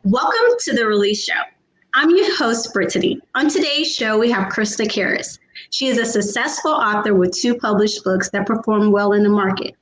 Welcome to The Release Show. I'm your host, Brittany. On today's show, we have Christa Cairus. She is a successful author with 2 published books that perform well in the market.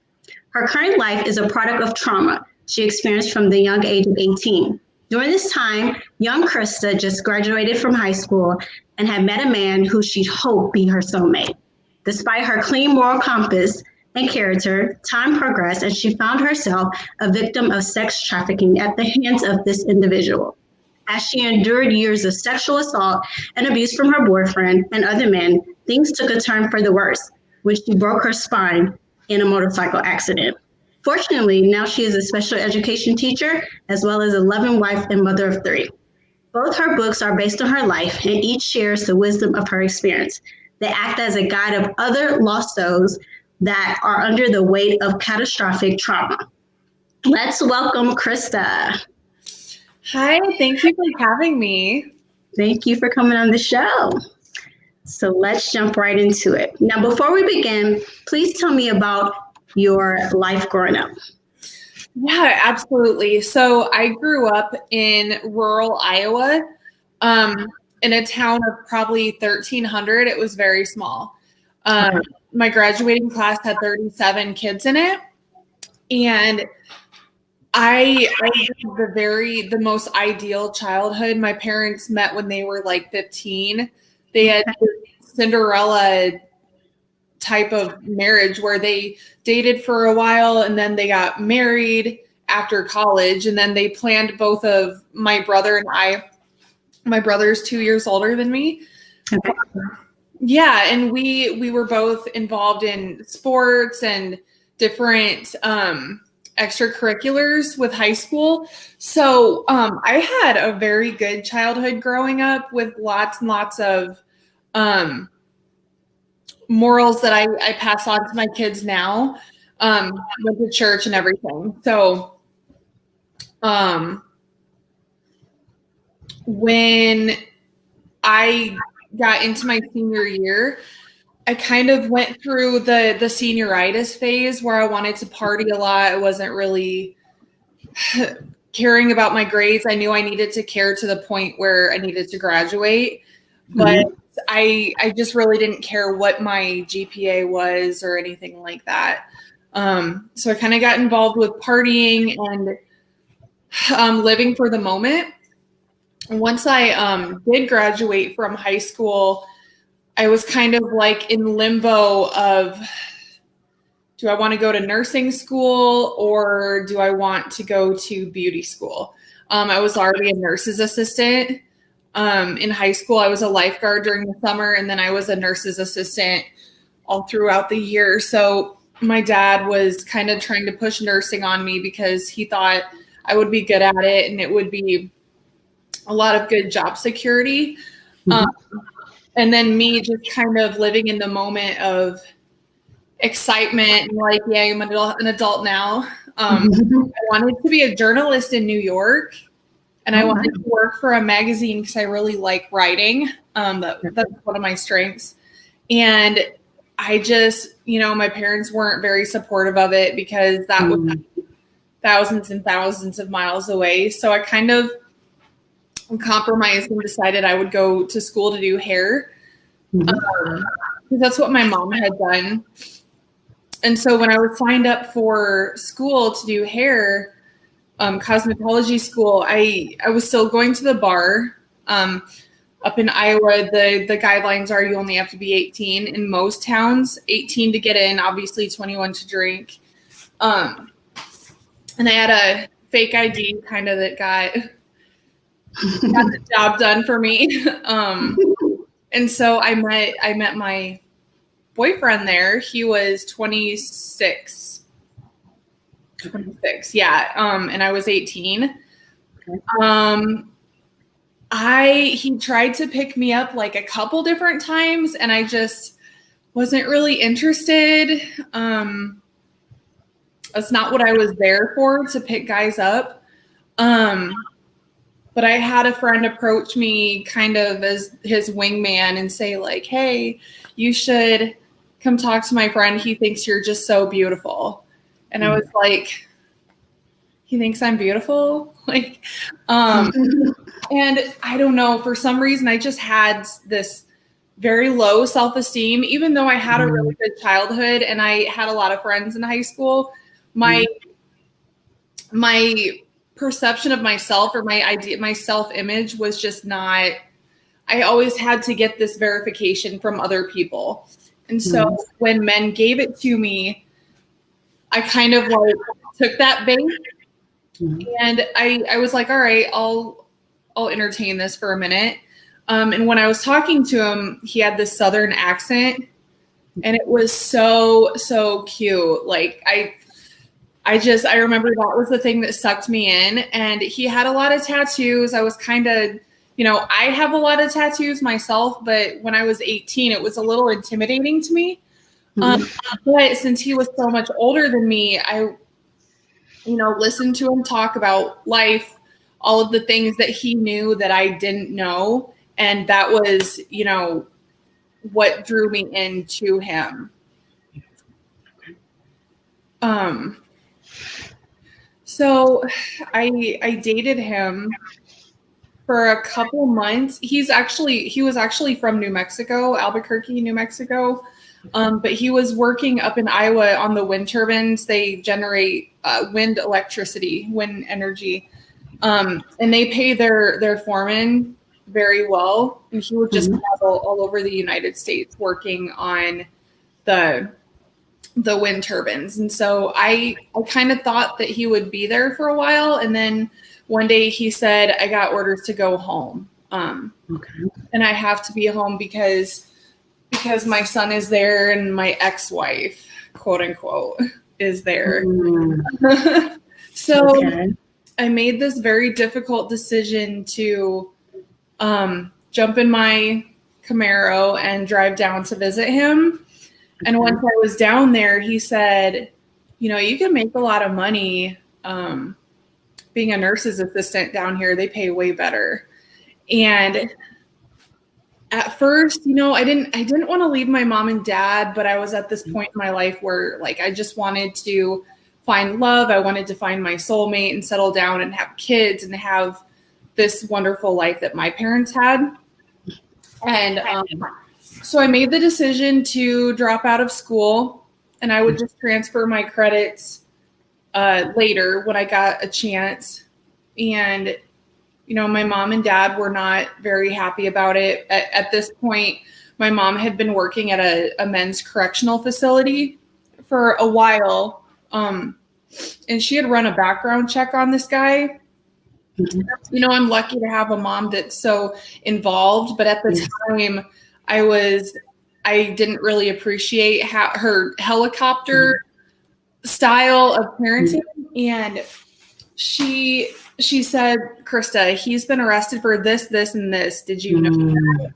Her current life is a product of trauma she experienced from the young age of 18. During this time, young Christa just graduated from high school and had met a man who she hoped be her soulmate. Despite her clean moral compass and character, time progressed and she found herself a victim of sex trafficking at the hands of this individual. As she endured years of sexual assault and abuse from her boyfriend and other men, things took a turn for the worse when she broke her spine in a motorcycle accident. Fortunately, now she is a special education teacher as well as a loving wife and mother of 3. Both her books are based on her life and each shares the wisdom of her experience. They act as a guide of other lost souls that are under the weight of catastrophic trauma. Let's welcome Christa. Hi, thank you for having me. Thank you for coming on the show. So let's jump right into it. Now, before we begin, please tell me about your life growing up. Yeah, absolutely. So I grew up in rural Iowa, in a town of probably 1,300. It was very small. My graduating class had 37 kids in it. And I had the most ideal childhood. My parents met when they were like 15. They had Cinderella type of marriage where they dated for a while and then they got married after college. And then they planned both of my brother and I. My brother's 2 years older than me. Okay. Yeah, and we were both involved in sports and different extracurriculars with high school. So I had a very good childhood growing up with lots and lots of morals that I pass on to my kids now, with the church and everything. So when I got into my senior year, I kind of went through the senioritis phase where I wanted to party a lot. I wasn't really caring about my grades. I knew I needed to care to the point where I needed to graduate, but I just really didn't care what my GPA was or anything like that. So I kind of got involved with partying and living for the moment. Once I did graduate from high school, I was kind of like in limbo of, do I want to go to nursing school or do I want to go to beauty school? I was already a nurse's assistant. In high school, I was a lifeguard during the summer, and then I was a nurse's assistant all throughout the year. So my dad was kind of trying to push nursing on me because he thought I would be good at it and it would be a lot of good job security. And then me just kind of living in the moment of excitement and like, yeah, I'm an adult now. I wanted to be a journalist in New York, and I wanted to work for a magazine because I really like writing. That's one of my strengths. And I just, my parents weren't very supportive of it because that was thousands and thousands of miles away. So I kind of compromised and decided I would go to school to do hair, because that's what my mom had done. And so when I was signed up for school to do hair, cosmetology school, I was still going to the bar. Up in Iowa, the guidelines are you only have to be 18 in most towns, 18 to get in, obviously 21 to drink. And I had a fake ID kind of that got the job done for me. And so I met my boyfriend there. He was 26. Yeah. And I was 18. He tried to pick me up like a couple different times and I just wasn't really interested. That's not what I was there for, to pick guys up. But I had a friend approach me kind of as his wingman and say like, hey, you should come talk to my friend. He thinks you're just so beautiful. And I was like, he thinks I'm beautiful. Like, and I don't know, for some reason, I just had this very low self-esteem, even though I had a really good childhood and I had a lot of friends in high school. My perception of myself, or my self-image was just not, I always had to get this verification from other people. And so when men gave it to me, I kind of like took that bait and I was like, all right, I'll entertain this for a minute. And when I was talking to him, he had this Southern accent and it was so cute. Like I remember that was the thing that sucked me in. And he had a lot of tattoos. I was kind of, I have a lot of tattoos myself, but when I was 18, it was a little intimidating to me. But since he was so much older than me, I, listened to him talk about life, all of the things that he knew that I didn't know. And that was, what drew me into him. So I dated him for a couple months. He was actually from New Mexico, Albuquerque, New Mexico. But he was working up in Iowa on the wind turbines. They generate wind energy. And they pay their foreman very well. And he would just travel all over the United States working on the wind turbines. And so I kind of thought that he would be there for a while. And then one day he said, I got orders to go home. And I have to be home because my son is there and my ex-wife, quote unquote, is there. So I made this very difficult decision to jump in my Camaro and drive down to visit him. And once I was down there, he said, you can make a lot of money being a nurse's assistant down here. They pay way better. And at first, I didn't want to leave my mom and dad, but I was at this point in my life where like I just wanted to find love. I wanted to find my soulmate and settle down and have kids and have this wonderful life that my parents had. And so I made the decision to drop out of school, and I would just transfer my credits later when I got a chance. And my mom and dad were not very happy about it. At this point, my mom had been working at a men's correctional facility for a while. And she had run a background check on this guy. I'm lucky to have a mom that's so involved, but at the time I didn't really appreciate her helicopter style of parenting. And she said, Christa, he's been arrested for this, and this. Did you know that?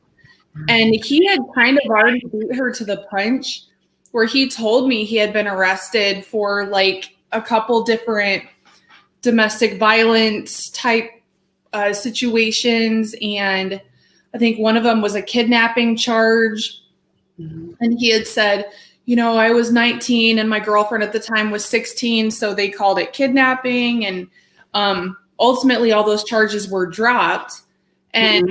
And he had kind of already beat her to the punch, where he told me he had been arrested for like a couple different domestic violence type situations. And I think one of them was a kidnapping charge. And he had said, I was 19 and my girlfriend at the time was 16. So they called it kidnapping. And ultimately all those charges were dropped. And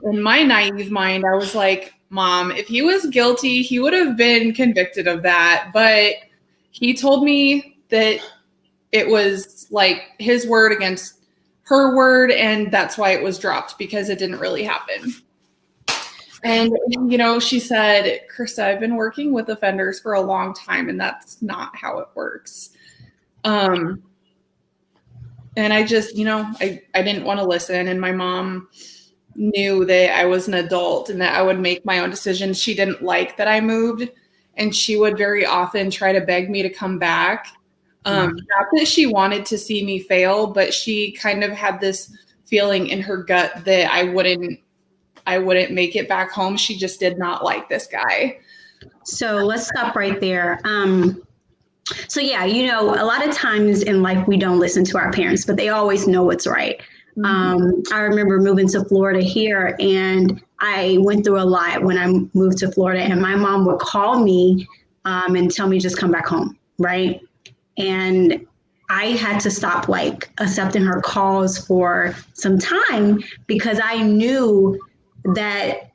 in my naive mind, I was like, Mom, if he was guilty, he would have been convicted of that. But he told me that it was like his word against her word. And that's why it was dropped, because it didn't really happen. And, she said, Christa, I've been working with offenders for a long time, and that's not how it works. And I just, I didn't want to listen. And my mom knew that I was an adult and that I would make my own decisions. She didn't like that I moved, and she would very often try to beg me to come back. Not that she wanted to see me fail, but she kind of had this feeling in her gut that I wouldn't make it back home. She just did not like this guy. So let's stop right there. So yeah, a lot of times in life we don't listen to our parents, but they always know what's right. I remember moving to Florida here, and I went through a lot when I moved to Florida, and my mom would call me and tell me just come back home, right? And I had to stop like accepting her calls for some time because I knew that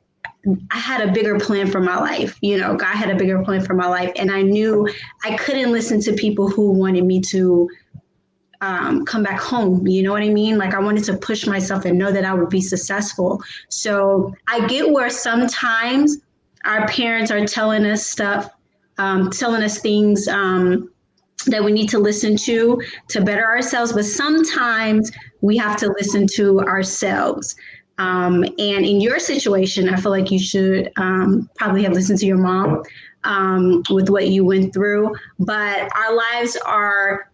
I had a bigger plan for my life. You know, God had a bigger plan for my life. And I knew I couldn't listen to people who wanted me to come back home. You know what I mean? Like I wanted to push myself and know that I would be successful. So I get where sometimes our parents are telling us stuff, telling us things that we need to listen to better ourselves. But sometimes we have to listen to ourselves. And in your situation, I feel like you should probably have listened to your mom with what you went through. But our lives are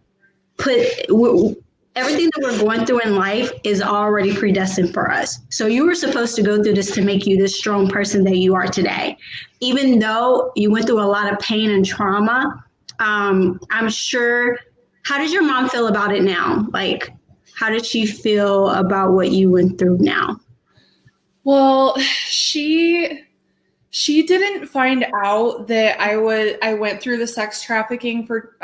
everything that we're going through in life is already predestined for us. So you were supposed to go through this to make you this strong person that you are today. Even though you went through a lot of pain and trauma, I'm sure, how does your mom feel about it now? Like, how did she feel about what you went through now? Well, she didn't find out that I went through the sex trafficking for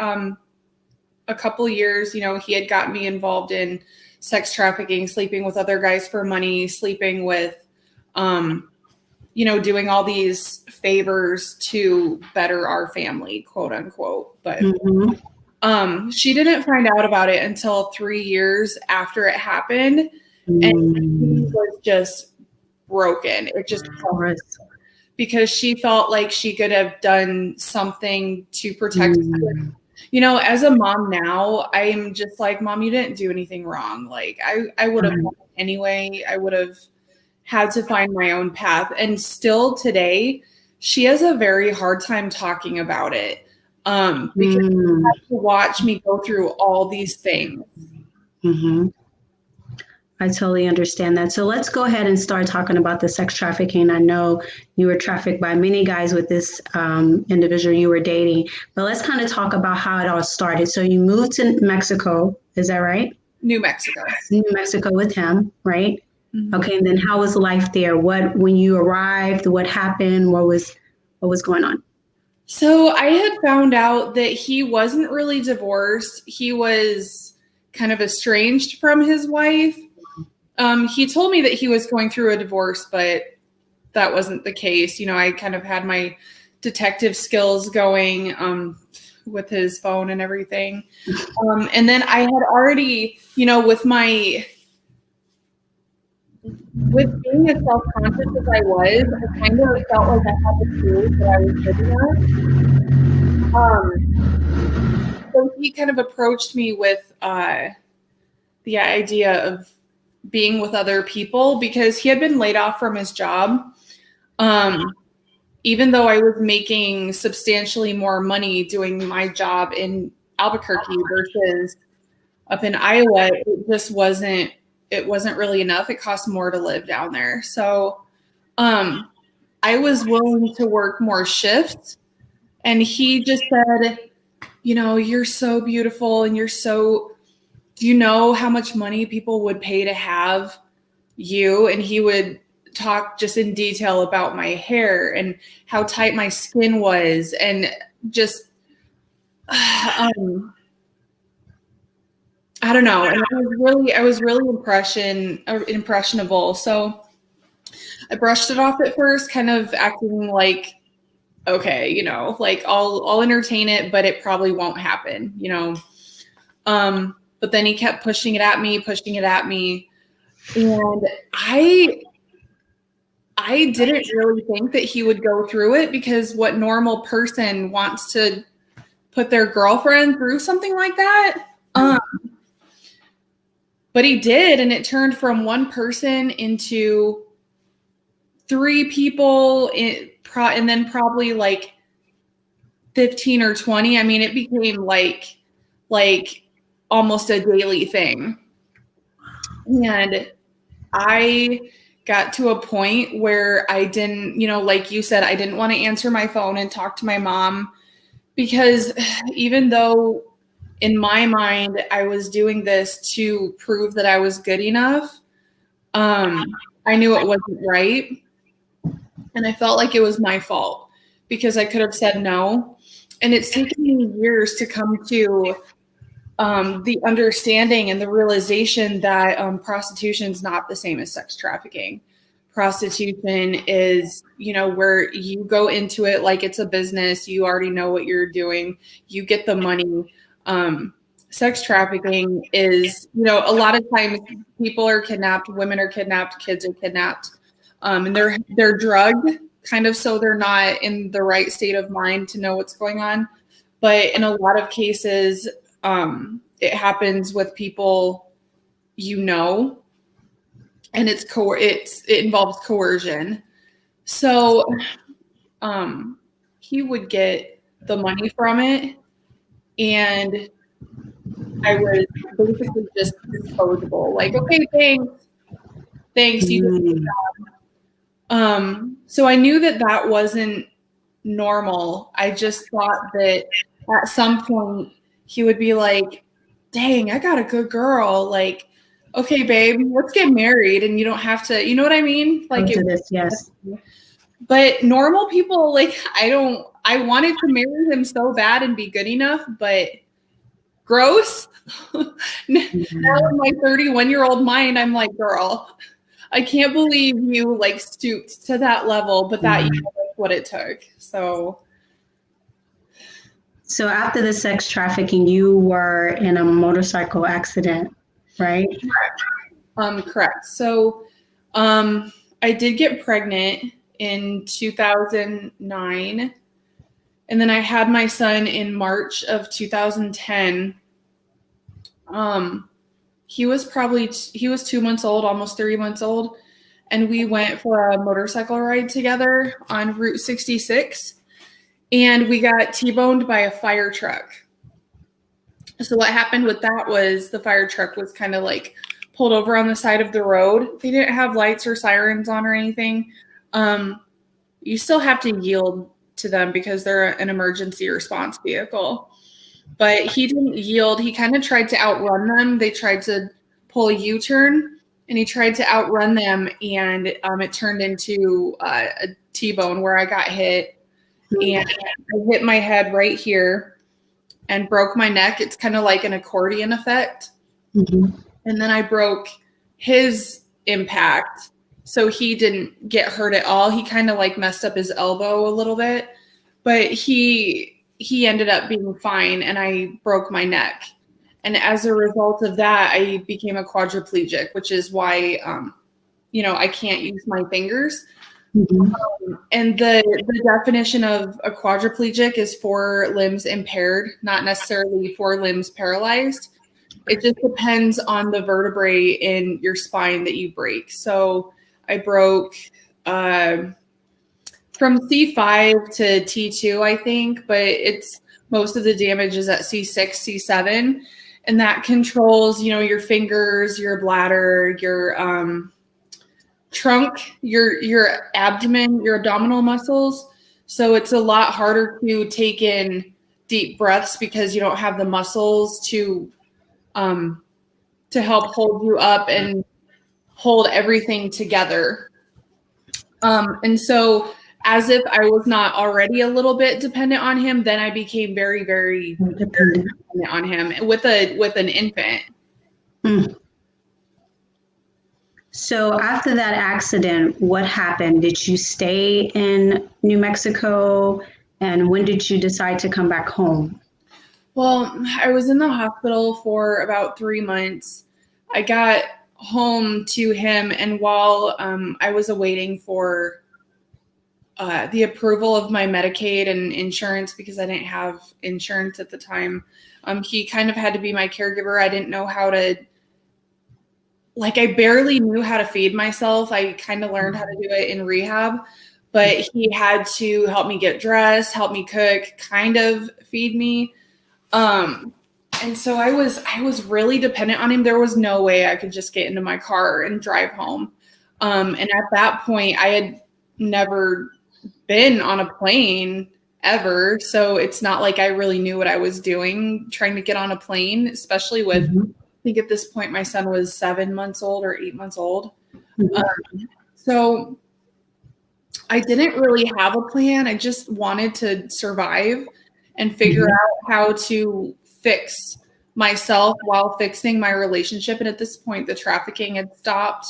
a couple years. You know, he had gotten me involved in sex trafficking, sleeping with other guys for money, sleeping with, you know, doing all these favors to better our family, quote unquote. But she didn't find out about it until 3 years after it happened. And she was just broken. It just because she felt like she could have done something to protect her. You know, as a mom now, I'm just like, Mom, you didn't do anything wrong. Like I would have done it anyway. I would have had to find my own path. And still today, she has a very hard time talking about it because she had to watch me go through all these things. I totally understand that. So let's go ahead and start talking about the sex trafficking. I know you were trafficked by many guys with this individual you were dating, but let's kind of talk about how it all started. So you moved to Mexico, is that right? New Mexico. New Mexico with him, right? Okay, and then how was life there? When you arrived, what happened? What was going on? So I had found out that he wasn't really divorced. He was kind of estranged from his wife. He told me that he was going through a divorce, but that wasn't the case. You know, I kind of had my detective skills going with his phone and everything. And then I had already, you know, with being as self-conscious as I was, I kind of felt like I had to prove that I was good enough. So he kind of approached me with the idea of being with other people because he had been laid off from his job. Even though I was making substantially more money doing my job in Albuquerque versus up in Iowa, it wasn't really enough. It cost more to live down there. So I was willing to work more shifts. And he just said, you know, you're so beautiful and do you know how much money people would pay to have you? And he would talk just in detail about my hair and how tight my skin was and just, I don't know. And I was really impressionable. So I brushed it off at first, kind of acting like, okay, you know, like I'll entertain it, but it probably won't happen, you know? But then he kept pushing it at me. And I didn't really think that he would go through it because what normal person wants to put their girlfriend through something like that? But he did. And it turned from one person into 3 people and then probably like 15 or 20. I mean, it became like almost a daily thing. And I got to a point where I didn't, you know, like you said, I didn't want to answer my phone and talk to my mom because even though in my mind I was doing this to prove that I was good enough, I knew it wasn't right. And I felt like it was my fault because I could have said no. And it's taken me years to come to the understanding and the realization that prostitution is not the same as sex trafficking. Prostitution is, where you go into it like it's a business. You already know what you're doing. You get the money. Sex trafficking is, a lot of times people are kidnapped, women are kidnapped, kids are kidnapped, and they're drugged kind of so they're not in the right state of mind to know what's going on. But in a lot of cases, it happens with people, and it involves coercion. So he would get the money from it, and I was basically just disposable. Like, okay, thanks. You so I knew that wasn't normal. I just thought that at some point he would be like, dang, I got a good girl. Like, okay, babe, let's get married. And you don't have to, you know what I mean? Like, yes. But normal people, like, I wanted to marry him so bad and be good enough, but gross. Now in my 31-year-old mind, I'm like, girl, I can't believe you like stooped to that level, but that's what it took. So after the sex trafficking, you were in a motorcycle accident, right? Correct. So I did get pregnant in 2009, and then I had my son in March of 2010. He was 2 months old, almost 3 months old. And we went for a motorcycle ride together on Route 66. And we got T-boned by a fire truck. So what happened with that was the fire truck was kind of like pulled over on the side of the road. They didn't have lights or sirens on or anything. You still have to yield to them because they're an emergency response vehicle. But he didn't yield. He kind of tried to outrun them. They tried to pull a U-turn, and he tried to outrun them, and it turned into a T-bone where I got hit. And I hit my head right here and broke my neck. It's kind of like an accordion effect. Mm-hmm. And then I broke his impact. So he didn't get hurt at all. He kind of like messed up his elbow a little bit, but he ended up being fine, and I broke my neck. And as a result of that, I became a quadriplegic, which is why, I can't use my fingers. Mm-hmm. And the definition of a quadriplegic is 4 limbs impaired, not necessarily 4 limbs paralyzed. It just depends on the vertebrae in your spine that you break. So I broke from C5 to T2, I think, but it's most of the damage is at C6, C7, and that controls, your fingers, your bladder, your trunk, your abdomen, your abdominal muscles. So it's a lot harder to take in deep breaths because you don't have the muscles to help hold you up and hold everything together. And so as if I was not already a little bit dependent on him, then I became very, very dependent on him with an infant. Mm. So after that accident, what happened? Did you stay in New Mexico? And when did you decide to come back home? Well, I was in the hospital for about 3 months. I got home to him, and while I was awaiting for the approval of my Medicaid and insurance, because I didn't have insurance at the time, he kind of had to be my caregiver. I didn't know how to, I barely knew how to feed myself. I kind of learned how to do it in rehab, but he had to help me get dressed, help me cook, kind of feed me. And so I was really dependent on him. There was no way I could just get into my car and drive home. And at that point, I had never been on a plane ever. So it's not like I really knew what I was doing trying to get on a plane, especially with, I think at this point, my son was 7 months old or 8 months old. So I didn't really have a plan. I just wanted to survive and figure out how to fix myself while fixing my relationship. And at this point, the trafficking had stopped.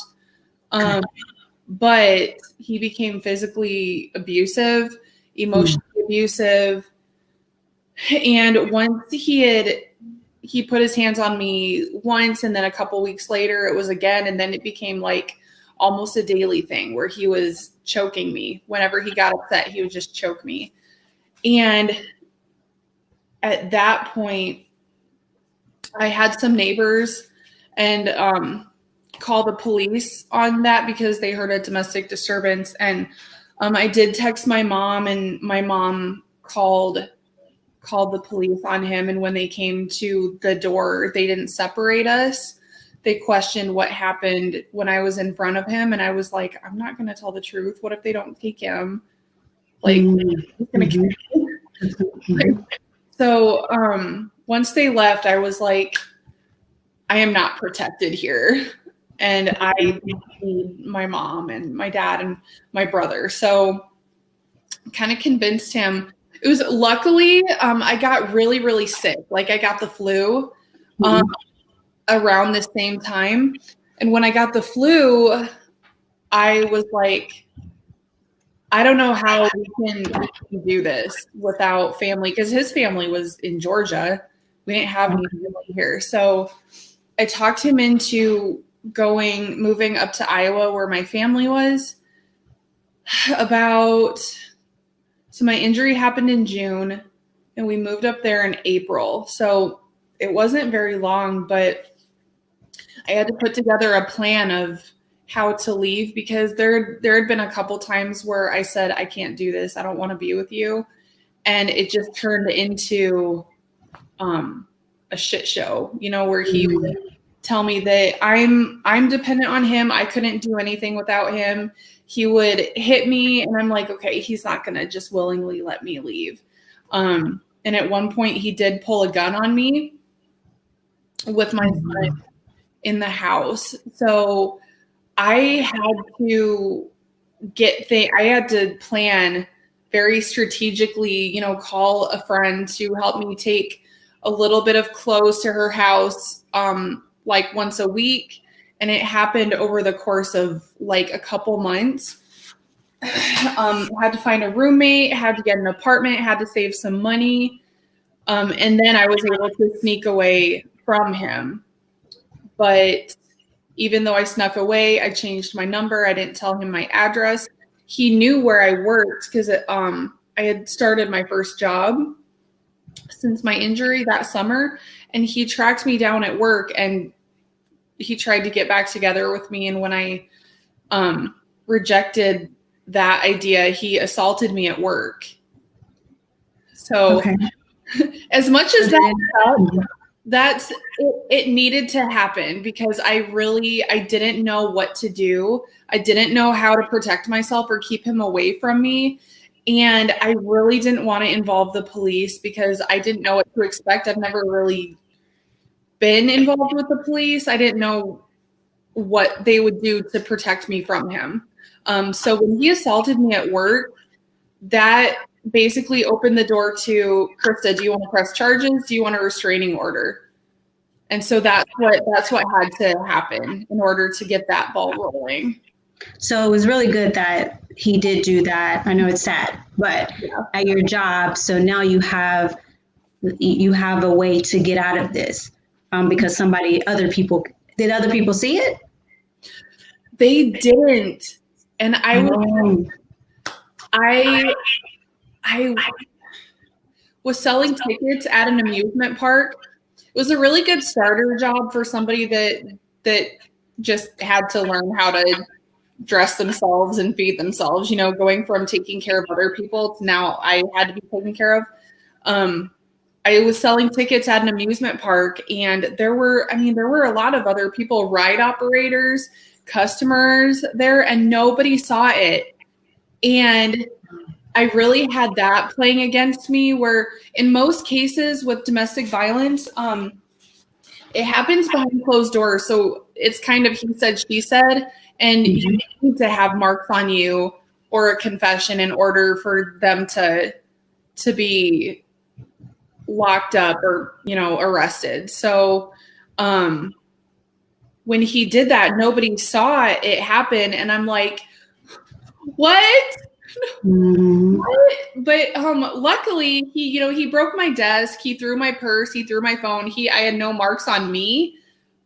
But he became physically abusive, emotionally abusive. And once he put his hands on me once, and then a couple weeks later it was again, and then it became like almost a daily thing where he was choking me. Whenever he got upset, he would just choke me. And at that point, I had some neighbors and call the police on that because they heard a domestic disturbance. And I did text my mom, and my mom called the police on him. And when they came to the door, they didn't separate us. They questioned what happened when I was in front of him. And I was like, I'm not going to tell the truth. What if they don't take him? Like, he's going to kill me. So once they left, I was like, I am not protected here. And I need my mom and my dad and my brother. So kind of convinced him. It was luckily, I got really, really sick. Like I got the flu around the same time. And when I got the flu, I was like, I don't know how we can do this without family, because his family was in Georgia. We didn't have any family here. So I talked him into moving up to Iowa where my family was. So my injury happened in June and we moved up there in April. So it wasn't very long, but I had to put together a plan of how to leave, because there had been a couple times where I said, I can't do this. I don't want to be with you. And it just turned into a shit show, where he would tell me that I'm dependent on him. I couldn't do anything without him. He would hit me and I'm like, okay, he's not going to just willingly let me leave. And at one point he did pull a gun on me with my son in the house. So I had to plan very strategically, call a friend to help me take a little bit of clothes to her house, like once a week. And it happened over the course of like a couple months. Had to find a roommate, had to get an apartment, had to save some money. And then I was able to sneak away from him. But even though I snuck away, I changed my number. I didn't tell him my address. He knew where I worked because I had started my first job since my injury that summer. And he tracked me down at work and he tried to get back together with me. And when I rejected that idea, he assaulted me at work. So as much as it needed to happen, because I didn't know what to do. I didn't know how to protect myself or keep him away from me. And I really didn't want to involve the police because I didn't know what to expect. I've never really been involved with the police. I didn't know what they would do to protect me from him. So when he assaulted me at work, that basically opened the door to, Christa, do you want to press charges? Do you want a restraining order? And so that's what had to happen in order to get that ball rolling. So it was really good that he did do that. I know it's sad, but at your job, so now you have a way to get out of this, because other people see it? They didn't. And I was selling tickets at an amusement park. It was a really good starter job for somebody that just had to learn how to dress themselves and feed themselves, going from taking care of other people to now I had to be taken care of. I was selling tickets at an amusement park, and there were a lot of other people, ride operators, customers there, and nobody saw it. And I really had that playing against me, where in most cases with domestic violence, it happens behind closed doors. So it's kind of he said, she said, and you need to have marks on you or a confession in order for them to be locked up or, arrested. So when he did that, nobody saw it happen. And I'm like, what? Mm-hmm. But luckily he broke my desk, he threw my purse, he threw my phone. I had no marks on me,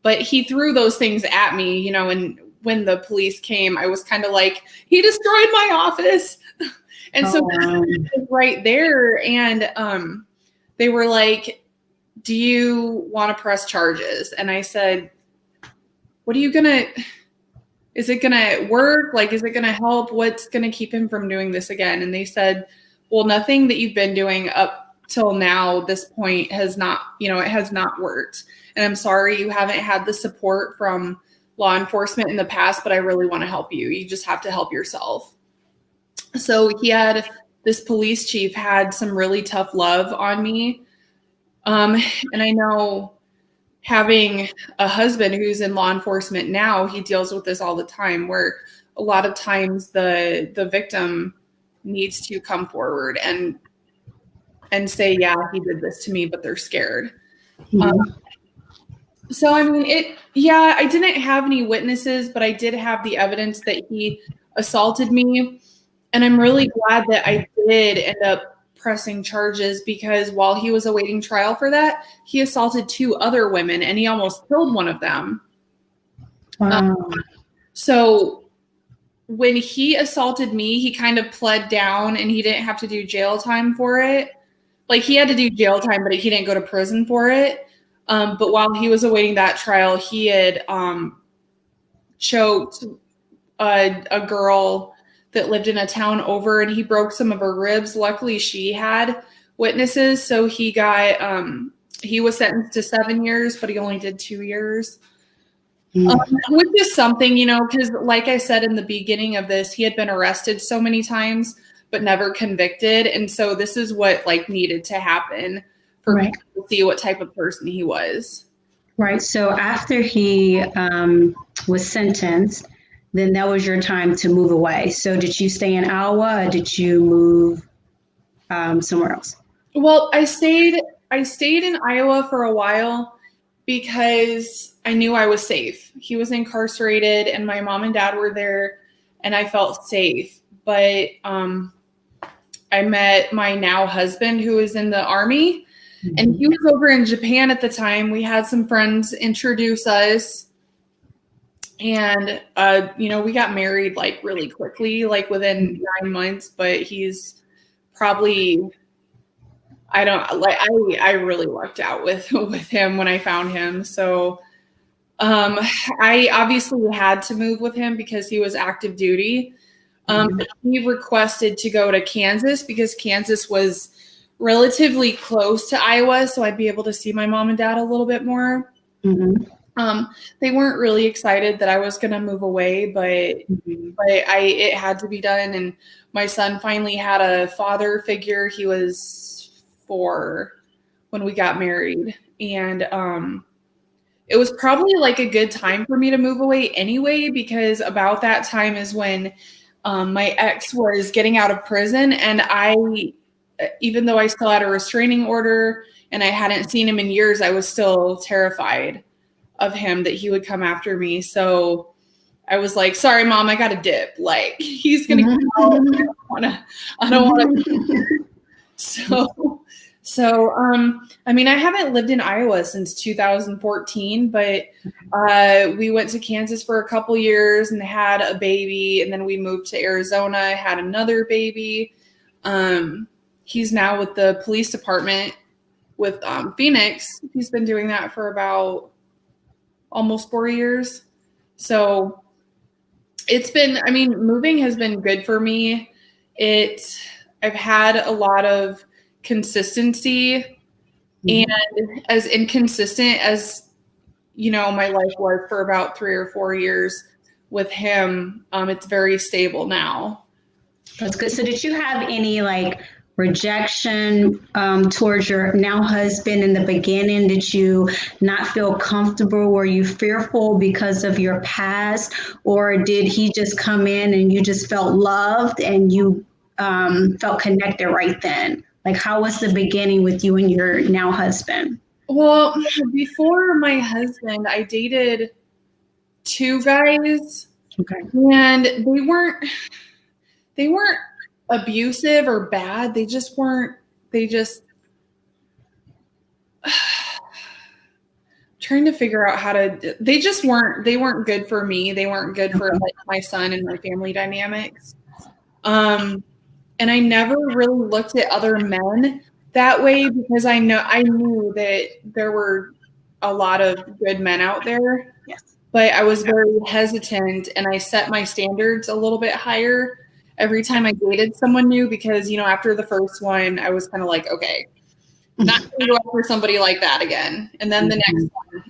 but he threw those things at me, and when the police came, I was kind of like, he destroyed my office. And so right there, and they were like, do you want to press charges? And I said, is it gonna work? Like, is it gonna help? What's gonna keep him from doing this again? And they said, well, nothing that you've been doing up till now, this point has not, it has not worked. And I'm sorry you haven't had the support from law enforcement in the past, but I really want to help you. You just have to help yourself. So this police chief had some really tough love on me. And I know, having a husband who's in law enforcement now, he deals with this all the time, where a lot of times the victim needs to come forward and say, yeah, he did this to me, but they're scared. Mm-hmm. So, I mean, I didn't have any witnesses, but I did have the evidence that he assaulted me. And I'm really glad that I did end up pressing charges, because while he was awaiting trial for that, he assaulted 2 other women and he almost killed one of them. Wow. So when he assaulted me, he kind of pled down and he didn't have to do jail time for it. Like, he had to do jail time, but he didn't go to prison for it. But while he was awaiting that trial, he had choked a girl that lived in a town over, and he broke some of her ribs. Luckily, she had witnesses, so he was sentenced to 7 years, but he only did 2 years. Which is something, because like I said in the beginning of this, he had been arrested so many times, but never convicted. And so this is what needed to happen for people to see what type of person he was. Right. So after he was sentenced, then that was your time to move away. So did you stay in Iowa, or did you move somewhere else? Well, I stayed in Iowa for a while because I knew I was safe. He was incarcerated and my mom and dad were there and I felt safe. But I met my now husband, who was in the Army, and he was over in Japan at the time. We had some friends introduce us. And, we got married really quickly, within 9 months, but he's probably, I really lucked out with him when I found him. So, I obviously had to move with him because he was active duty. He requested to go to Kansas because Kansas was relatively close to Iowa. So I'd be able to see my mom and dad a little bit more. Mm-hmm. They weren't really excited that I was going to move away, but it had to be done. And my son finally had a father figure. He was 4 when we got married. And, it was probably a good time for me to move away anyway, because about that time is when, my ex was getting out of prison. And even though I still had a restraining order and I hadn't seen him in years, I was still terrified of him, that he would come after me. So I was like, sorry, Mom, I got to dip. He's going to go. I don't want to. So, I mean, I haven't lived in Iowa since 2014, but we went to Kansas for a couple years and had a baby. And then we moved to Arizona, had another baby. He's now with the police department with Phoenix. He's been doing that for about almost 4 years. So moving has been good for me. I've had a lot of consistency, and as inconsistent as, my life was for about 3 or 4 years with him, it's very stable now. That's good. So did you have any rejection towards your now husband in the beginning? Did you not feel comfortable? Were you fearful because of your past, or did he just come in and you just felt loved and you felt connected right then? Like, how was the beginning with you and your now husband? Well, before my husband, I dated 2 guys, Okay. and they weren't abusive or bad. They just trying to figure out they weren't good for me. They weren't good for like my son and my family dynamics. And I never really looked at other men that way because I knew that there were a lot of good men out there. Yes. But I was very hesitant, and I set my standards a little bit higher every time I dated someone new because, after the first one, I was kind of like, okay, not going to go after somebody like that again. And then the next one,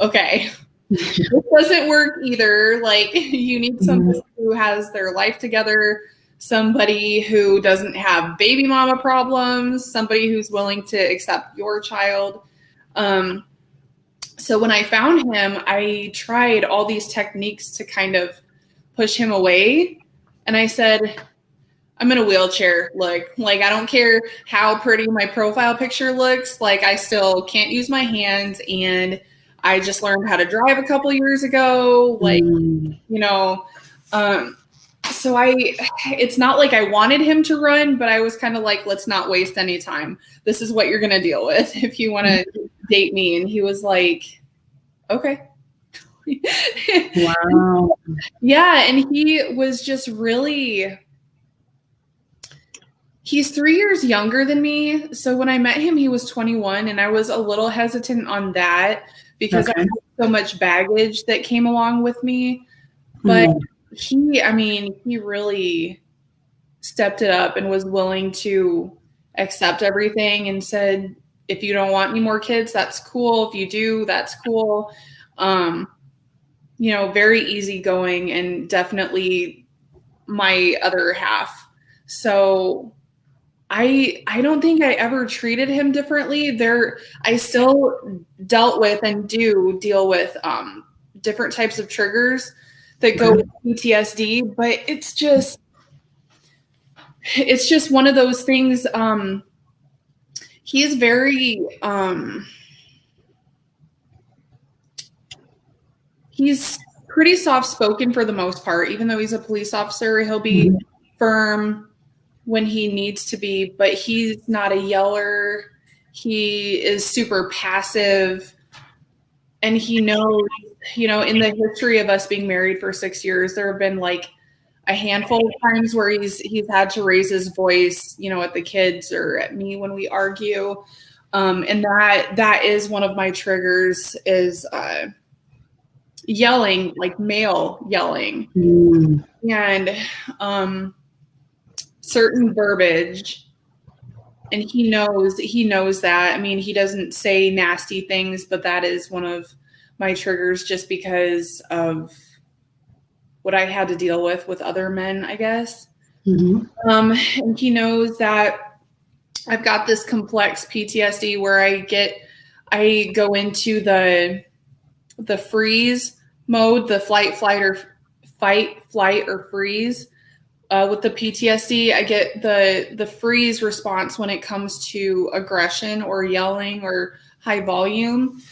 okay, this doesn't work either. Like, you need somebody who has their life together, somebody who doesn't have baby mama problems, somebody who's willing to accept your child. So when I found him, I tried all these techniques to kind of push him away. And I said, I'm in a wheelchair. Like I don't care how pretty my profile picture looks. Like, I still can't use my hands. And I just learned how to drive a couple years ago. So it's not like I wanted him to run, but I was kind of like, let's not waste any time. This is what you're going to deal with if you want to date me. And he was like, okay. Wow. Yeah. And he was just he's 3 years younger than me. So when I met him, he was 21, and I was a little hesitant on that because I had so much baggage that came along with me. But he really stepped it up and was willing to accept everything and said, if you don't want any more kids, that's cool. If you do, that's cool. Very easygoing and definitely my other half. So I don't think I ever treated him differently. I still dealt with and do deal with different types of triggers that go with PTSD, but it's just one of those things. He's very he's pretty soft-spoken for the most part. Even though he's a police officer, he'll be firm when he needs to be, but he's not a yeller. He is super passive, and he knows, in the history of us being married for 6 years, there have been like a handful of times where he's had to raise his voice, at the kids or at me when we argue. And that is one of my triggers is yelling, like male yelling, and certain verbiage. And he knows that. I mean, he doesn't say nasty things, but that is one of my triggers just because of what I had to deal with other men, I guess. And he knows that I've got this complex PTSD where I go into the freeze mode, the fight, flight, or freeze. With the PTSD, I get the freeze response when it comes to aggression or yelling or high volume.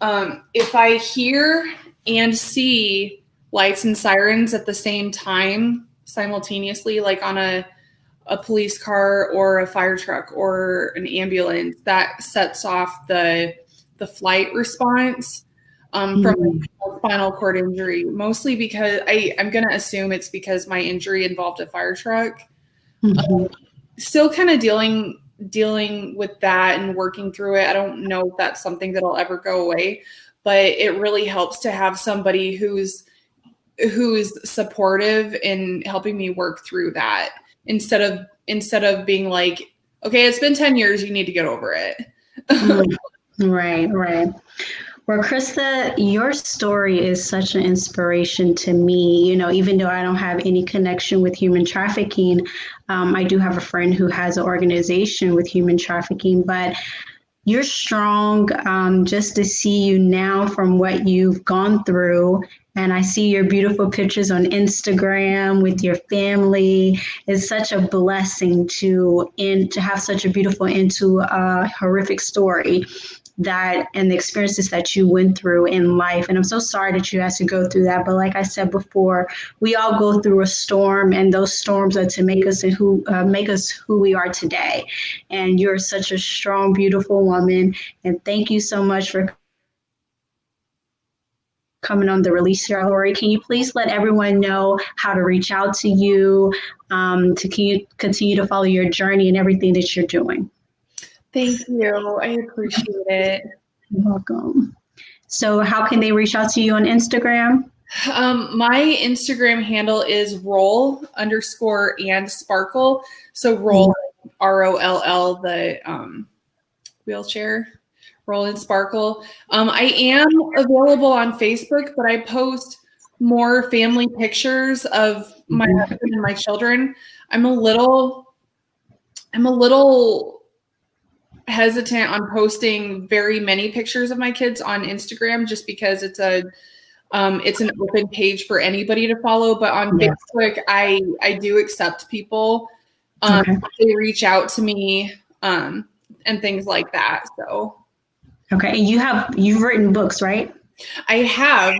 If I hear and see lights and sirens at the same time, simultaneously, like on a police car or a fire truck or an ambulance, that sets off the flight response from a spinal cord injury, mostly because I'm going to assume it's because my injury involved a fire truck. Still kind of dealing with that and working through it. I don't know if that's something that'll ever go away, but it really helps to have somebody who's supportive in helping me work through that instead of being like, okay, it's been 10 years, you need to get over it. Right. Well, Christa, your story is such an inspiration to me. Even though I don't have any connection with human trafficking, I do have a friend who has an organization with human trafficking, but you're strong. Just to see you now from what you've gone through And I see your beautiful pictures on Instagram with your family. It's such a blessing to have such a beautiful end to a horrific story and the experiences that you went through in life. And I'm so sorry that you had to go through that. But like I said before, we all go through a storm, and those storms are to make us who we are today. And you're such a strong, beautiful woman. And thank you so much for coming on the Release Show. Lori, can you please let everyone know how to reach out to you, to continue to follow your journey and everything that you're doing? Thank you. I appreciate it. You're welcome. So how can they reach out to you on Instagram? My Instagram handle is roll_and_sparkle. So roll, ROLL, the wheelchair, roll and sparkle. I am available on Facebook, but I post more family pictures of my husband and my children. I'm a little hesitant on posting very many pictures of my kids on Instagram, just because it's an open page for anybody to follow. But on Facebook, I do accept people. They reach out to me and things like that. So. Okay. And you've written books, right? I have.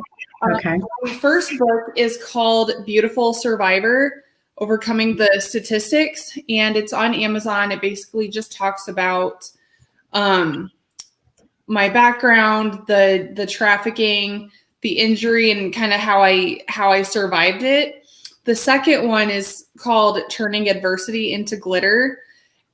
Okay. My first book is called Beautiful Survivor: Overcoming the Statistics, and it's on Amazon. It basically just talks about my background, the trafficking, the injury, and kind of how I survived it. The second one is called Turning Adversity into Glitter,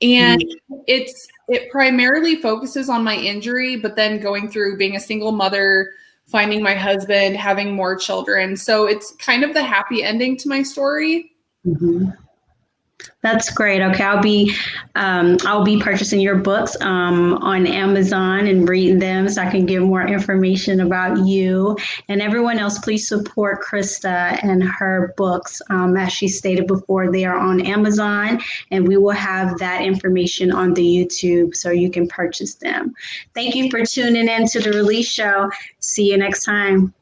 and it primarily focuses on my injury, but then going through being a single mother, finding my husband, having more children. So it's kind of the happy ending to my story. Mm-hmm. That's great. Okay, I'll be purchasing your books on Amazon and reading them so I can get more information about you and everyone else. Please support Christa and her books. As she stated before, they are on Amazon, and we will have that information on the YouTube so you can purchase them. Thank you for tuning in to the Release Show. See you next time.